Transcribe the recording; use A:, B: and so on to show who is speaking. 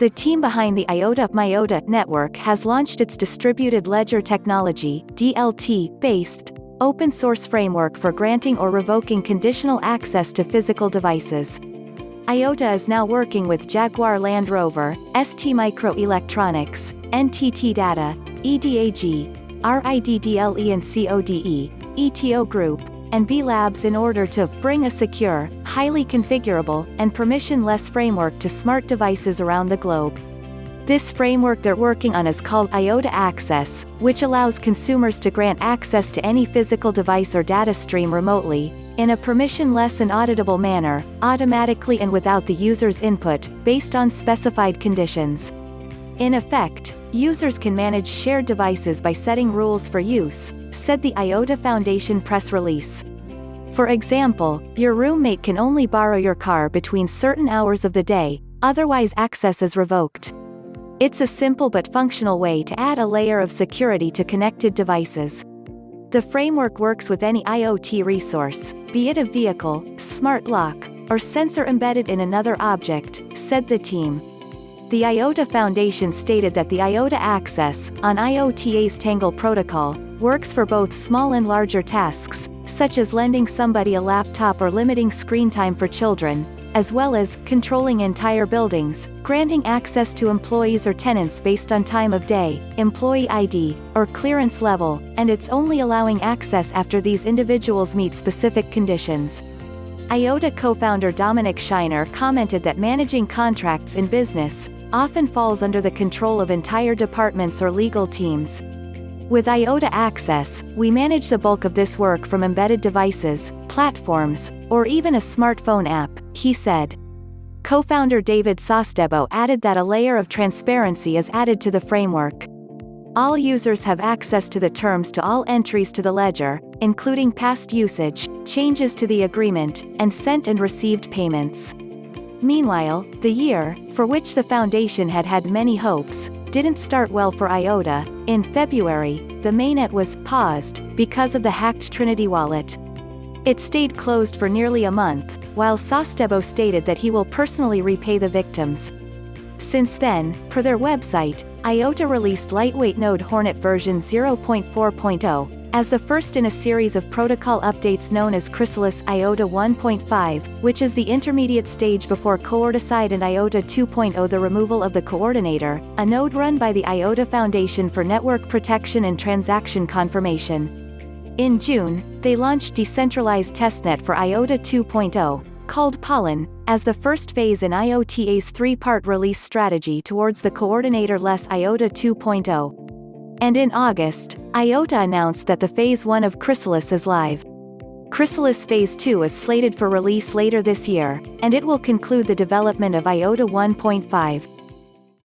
A: The team behind the IOTA network has launched its distributed ledger technology, DLT-based, open-source framework for granting or revoking conditional access to physical devices. IOTA is now working with Jaguar Land Rover, ST Microelectronics, NTT Data, EDAG, RIDDLE and CODE, ETO Group, and B Labs in order to bring a secure, highly configurable, and permission-less framework to smart devices around the globe. This framework they're working on is called IOTA Access, which allows consumers to grant access to any physical device or data stream remotely, in a permission-less and auditable manner, automatically and without the user's input, based on specified conditions. In effect, users can manage shared devices by setting rules for use, said the IOTA Foundation press release. For example, your roommate can only borrow your car between certain hours of the day, otherwise access is revoked. It's a simple but functional way to add a layer of security to connected devices. The framework works with any IoT resource, be it a vehicle, smart lock, or sensor embedded in another object, said the team. The IOTA Foundation stated that the IOTA Access, on IOTA's Tangle protocol, works for both small and larger tasks, such as lending somebody a laptop or limiting screen time for children, as well as controlling entire buildings, granting access to employees or tenants based on time of day, employee ID, or clearance level, and it's only allowing access after these individuals meet specific conditions. IOTA co-founder Dominic Scheiner commented that managing contracts in business often falls under the control of entire departments or legal teams. With IOTA Access, we manage the bulk of this work from embedded devices, platforms, or even a smartphone app, he said. Co-founder David Sostebo added that a layer of transparency is added to the framework. All users have access to the terms to all entries to the ledger, including past usage, changes to the agreement, and sent and received payments. Meanwhile, the year, for which the foundation had had many hopes, didn't start well for IOTA. In February, the mainnet was paused because of the hacked Trinity wallet. It stayed closed for nearly a month, while Sostebo stated that he will personally repay the victims. Since then, per their website, IOTA released lightweight Node Hornet version 0.4.0, as the first in a series of protocol updates known as Chrysalis IOTA 1.5, which is the intermediate stage before Coordicide and IOTA 2.0, the removal of the coordinator, a node run by the IOTA Foundation for Network Protection and Transaction Confirmation. In June, they launched decentralized testnet for IOTA 2.0, called Pollen, as the first phase in IOTA's three-part release strategy towards the coordinator-less IOTA 2.0. And in August, IOTA announced that the Phase 1 of Chrysalis is live. Chrysalis Phase 2 is slated for release later this year, and it will conclude the development of IOTA 1.5.